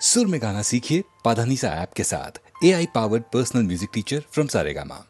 सुर में गाना सीखिए पाधानीसा ऐप के साथ। AI powered personal music teacher from Saregama.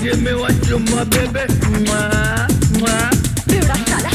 Give me what you want, baby. Mwah, mwah. बेवड़ा साला।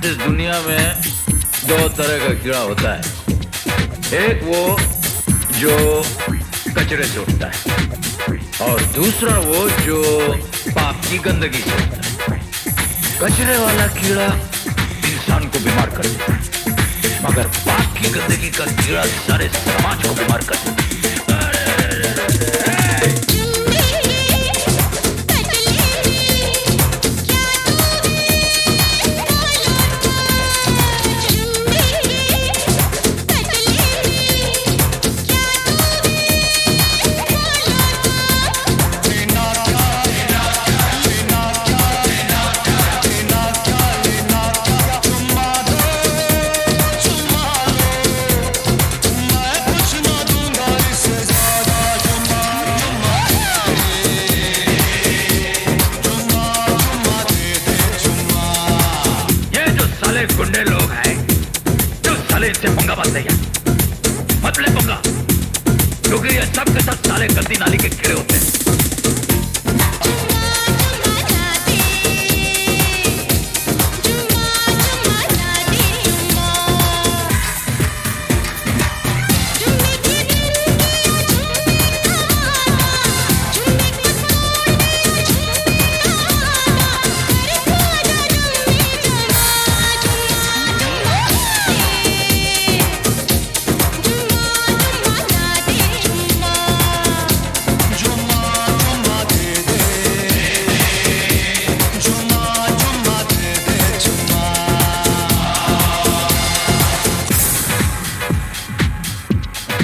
इस दुनिया में दो तरह का कीड़ा होता है। एक वो जो कचरे से उठता है और दूसरा वो जो पाप की गंदगी से उठता है। कचरे वाला कीड़ा इंसान को बीमार कर देता है, मगर पाप की गंदगी का कीड़ा सारे समाज को बीमार कर देता है। गुंडे लोग हैं जो साले इनसे पंगा मत ले मत ले पंगा, क्योंकि ये सब के सब साले गंदी नाली के कीड़े होते हैं।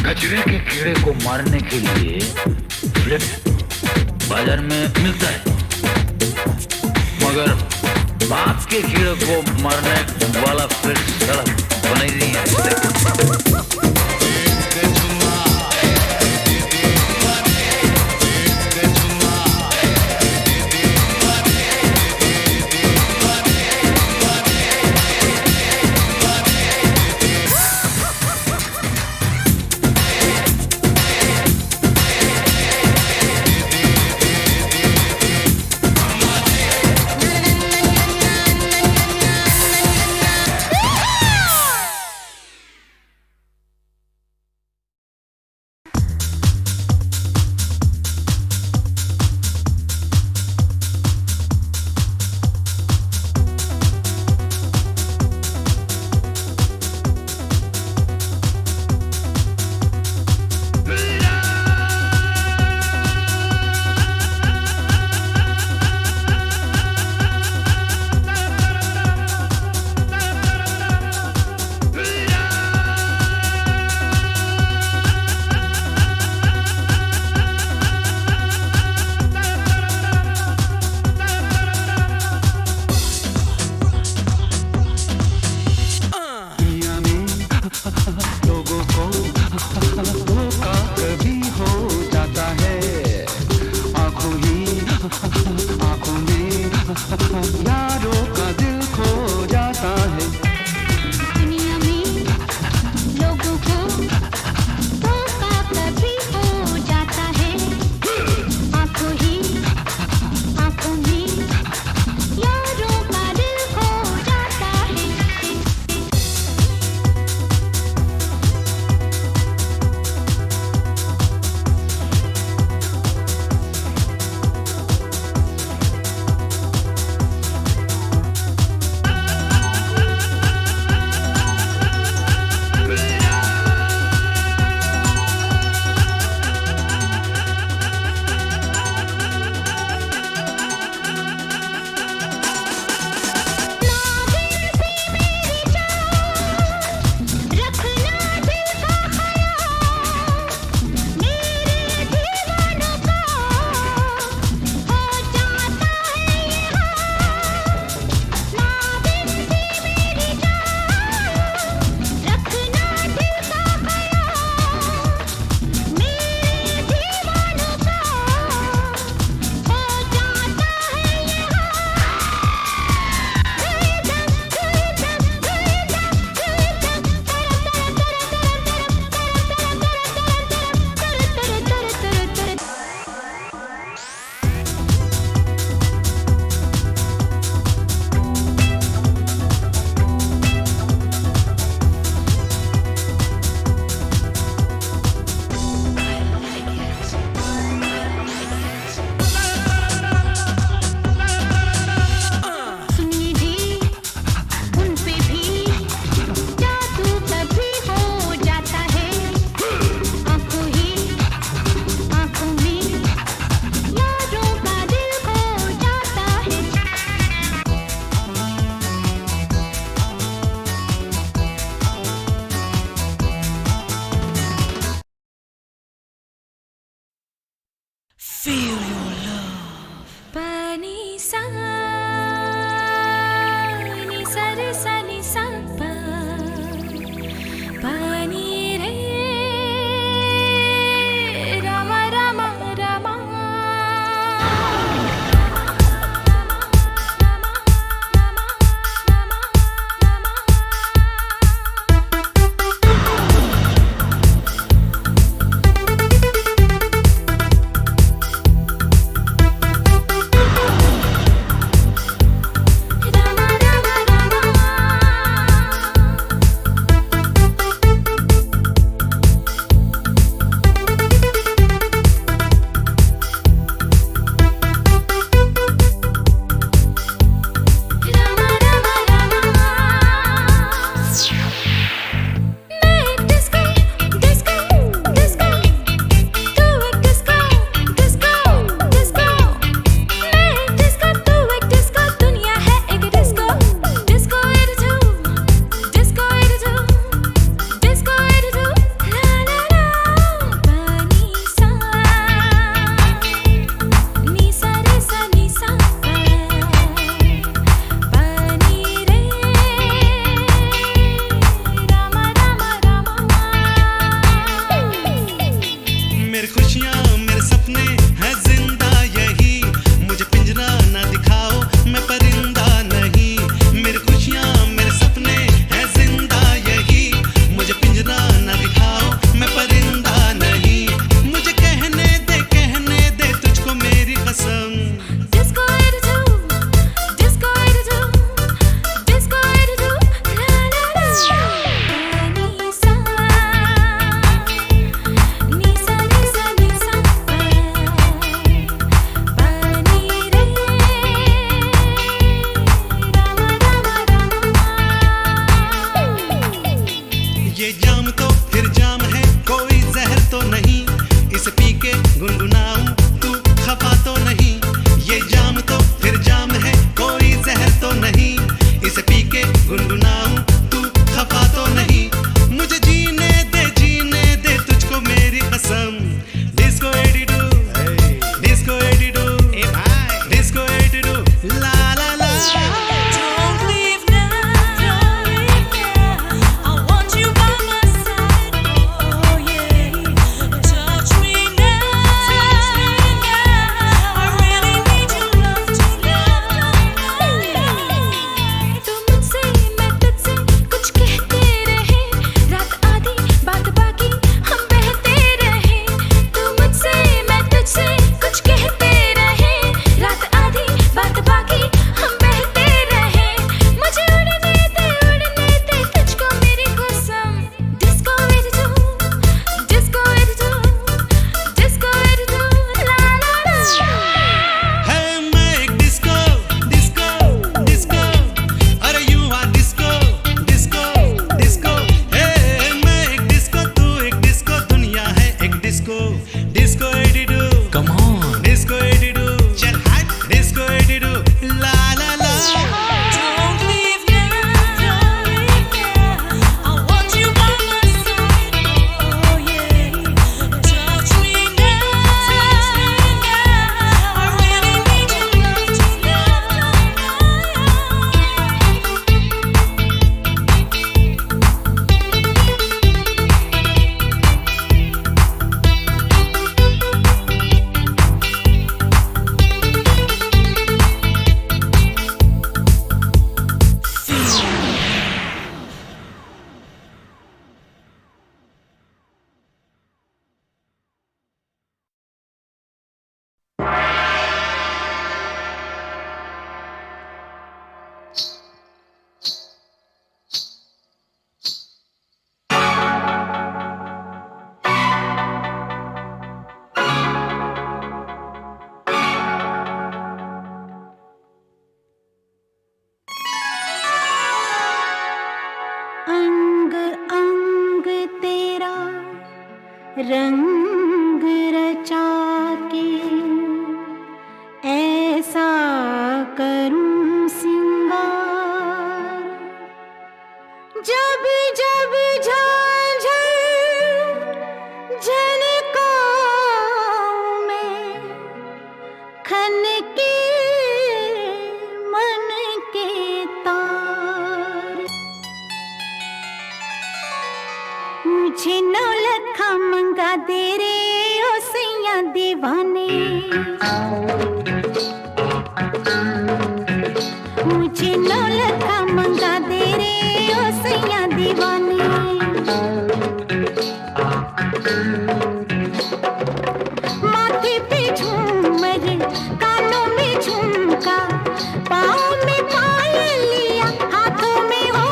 कचरे के कीड़े को मारने के लिए फ्लिप बाजार में मिलता है, मगर बाप के कीड़े को मारने वाला फ्लिप सड़क बनाई नहीं है। लोगों को धोखा कभी हो जाता है। आंखों में यारों का दिल खो जाता है। दुनिया में लोगों को धोखा कभी हो जाता है। आंखों में यारों का दिल खो जाता है। Feel your love. Pani sa ni sa re sa ni sa pa pani re rama rama rama Don't leave now. I want you by my side. रंग रचा के ऐसा करूं सिंगार, जब जब झांझर झनकाऊं मैं, खन के मन के तार। मुझे नौलखा मंगा दे रे ओ सैया दीवाने, मुझे नौलखा मंगा दे रे ओ सैया दीवाने। माथे पे झूमर, कानों में झुमका, पाँव में पायलिया, हाथों में हो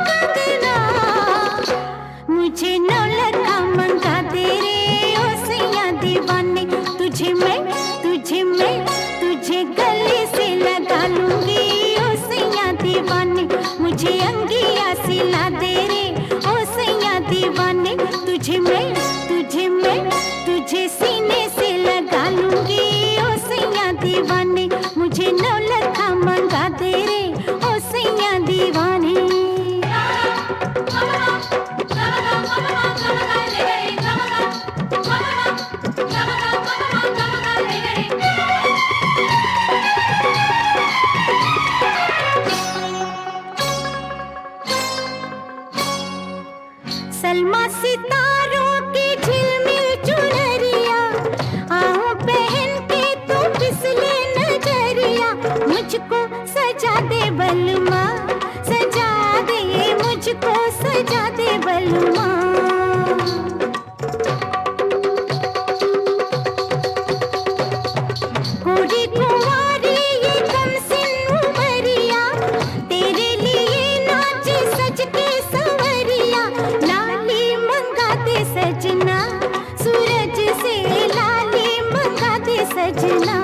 कंगना। मुझे नौलखा मंगा दे रे ओ सैया दीवाने। तुझे मैं तुझे गले से लगा लूंगी ओ सैया दीवाने। मुझे अंगिया सिला दे रे ओ सैया दीवाने। तुझे मैं तुझे सीने से लगा लूंगी ओ सैया दीवाने। मुझे नौलखा मंगा दे रे ओ सैया दीवाने। सलमा सितारों की झिलमिल चुनरिया, आऊं पहन के तू फिसले नजरिया। मुझको सजा दे बलमा, सजा दे, मुझको सजा दे बलमा। गोरी कुंवारी ये कमसिन उमरिया, तेरे लिए नाचे सज के संवरिया। लाली मंगा दे सजना, सूरज से लाली मंगा दे सजना।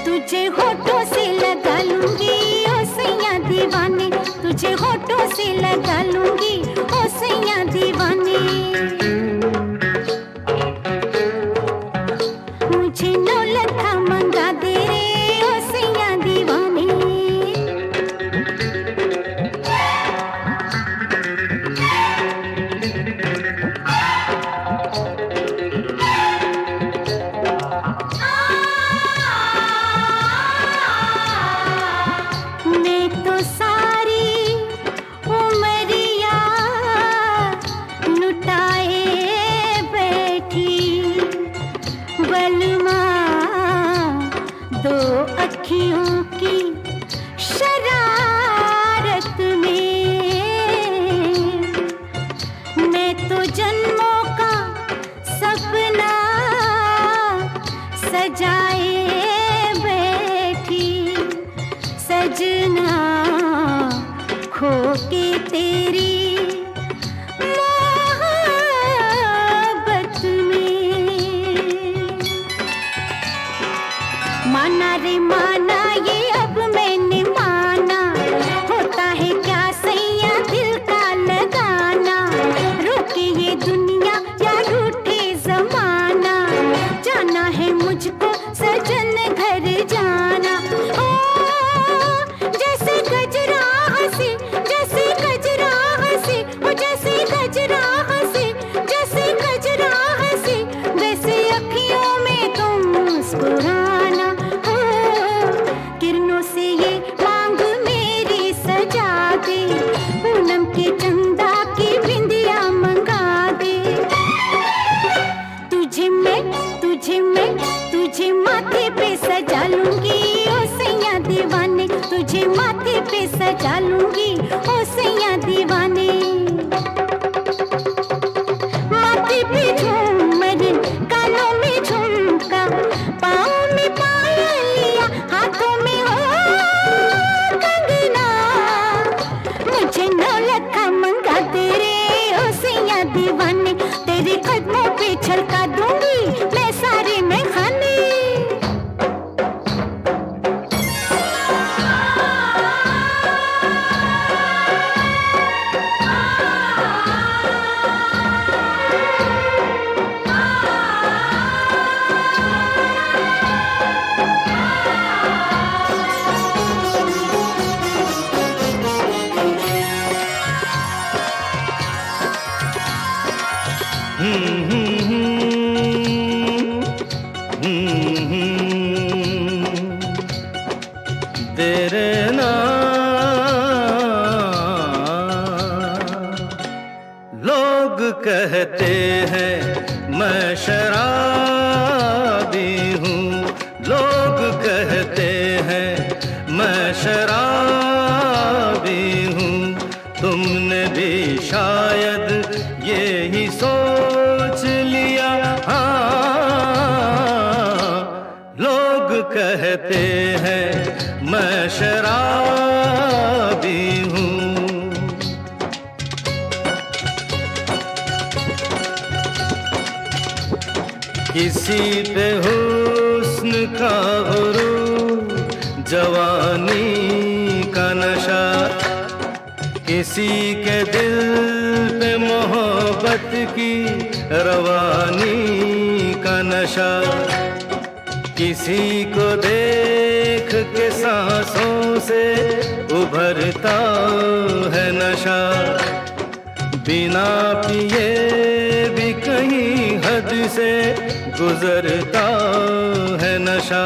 तुझे होठों से लगा लूंगी ओ सैया दीवाने। तुझे होठों से लगा लूंगी ओ सैया दीवाने। मुझे नौलखा मंगा दे रे ओ सैया दीवाने। मैं तो सारी उमरिया लुटाए बैठी, बलमा दो अखियों की शरारत में। मैं तो जन्मों का सपना सजाए बैठी, सजना खो के तेरी मोहब्बत में। माना रे माना ये अब मैंने माना, होता है क्या सैया दिल का लगाना। रोके ये दुनिया या रूठे जमाना, जाना है मुझको सजन घर जाना। ओ जैसे गजरा हंसी, जैसे गजरा हंसी, ओ जैसे गजरा हंसी, जैसे गजरा हंसी, वैसे अखियों में तुम मुस्कुराना। हो किरणों से ये मांग मेरी सजा दे, पूनम के चंदा की बिंदिया मंगा दे। तुझे माथे पे सजा लूंगी ओ सैया दीवाने। तुझे माथे पे सजा लूंगी ओ सैया दीवाने। माथे पे झूमर, कानों में झुमका, पाँव में पायलिया, हाथों में हो कंगना। मुझे नौलखा कहते हैं मैं शराबी हूँ, लोग कहते हैं मैं शराबी हूँ। तुमने भी शायद ये ही सोच लिया, हाँ, लोग कहते हैं मैं शराबी हूँ। किसी पे हुस्न का गुरूर, जवानी का नशा, किसी के दिल पे मोहब्बत की रवानी का नशा, किसी को देख के सांसों से उभरता है नशा, बिना पिए भी कहीं हद से गुजरता है नशा।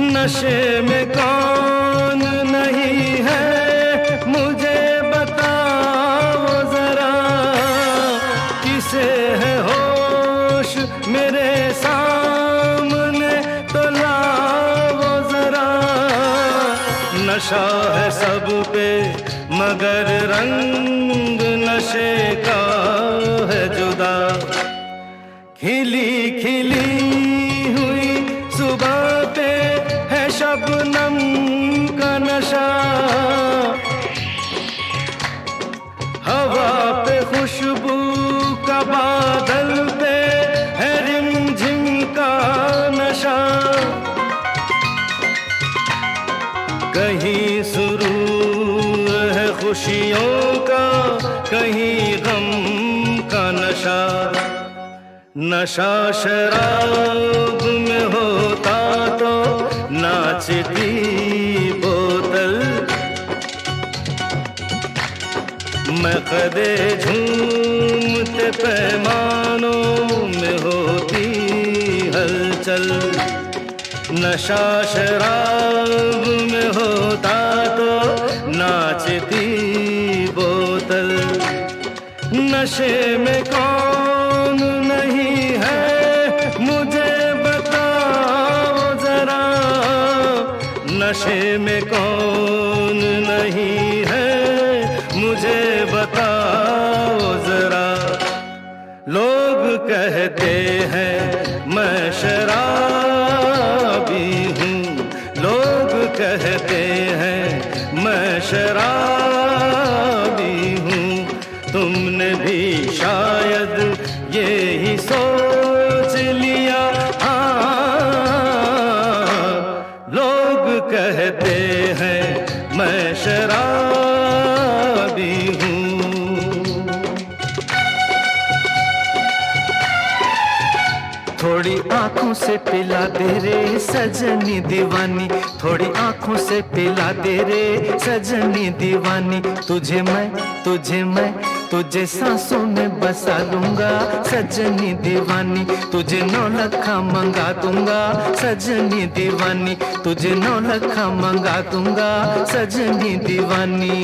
नशे में कौन नहीं है मुझे बताओ जरा, किसे है होश मेरे सामने तो लाओ जरा। नशा है सब पे मगर रंग नशे का है जुदा। खिली खिली हुई सुबह पे है शबनम का नशा, हवा पे खुशबू का बादल पे है रिमझिम का नशा। कहीं सुरूर है खुशियों का, कहीं गम का नशा। नशा शराब में होता तो नाचती बोतल, मकदे झूमते पैमानों में होती हलचल। नशा शराब में होता तो नाचती बोतल, नशे में कौन नहीं है मुझे बताओ जरा, नशे में कौन नहीं है मुझे बताओ जरा। लोग कहते हैं मैं शराबी हूँ, लोग कहते हैं मैं शराबी हूँ। तुमने भी शायद ये ही सोच लिया, हाँ, लोग कहते हैं मैं शराबी हूँ। थोड़ी आंखों से पिला दे रे सजनी दीवानी, थोड़ी आंखों से पिला दे रे सजनी दीवानी। तुझे मैं तुझे सांसों में बसा लूंगा सजनी दीवानी। तुझे 9 लखा मंगा दूंगा सजनी दीवानी, तुझे 9 लखा मंगा दूंगा सजनी दीवानी।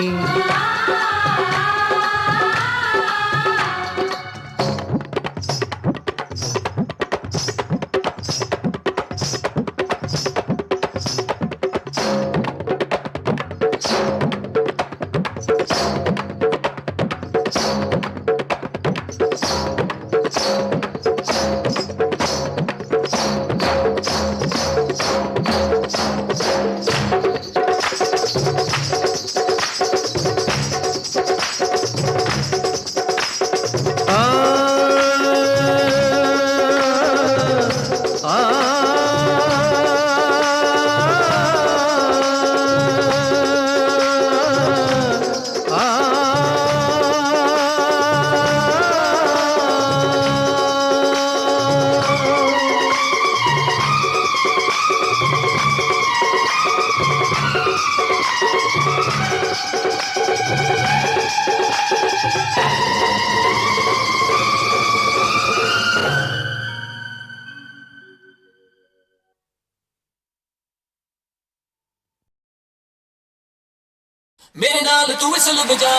मेरे नाल तू विसल बजा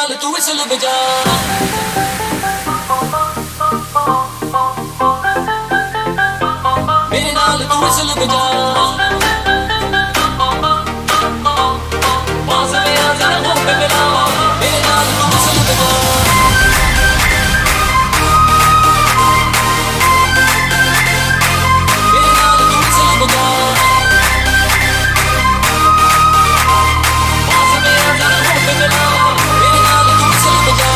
नाल तू विसल बजा मेरे नाल तू विसल बजा पास में आ जा हो के मिला मेरे नाल तू विसल बजा मेरे नाल तू विसल बजा पास में आ जा हो के मिला मेरे नाल तू विसल बजा